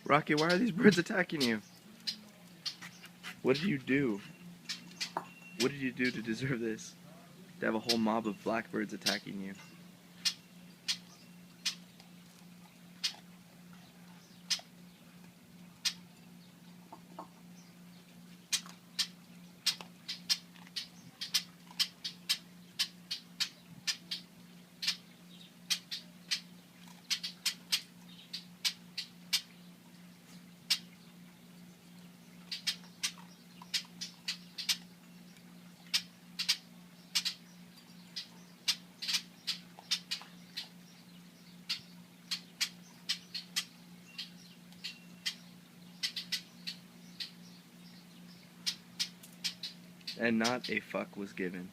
Rocky, why are these birds attacking you? What did you do? What did you do to deserve this? To have a whole mob of blackbirds attacking you? And not a fuck was given.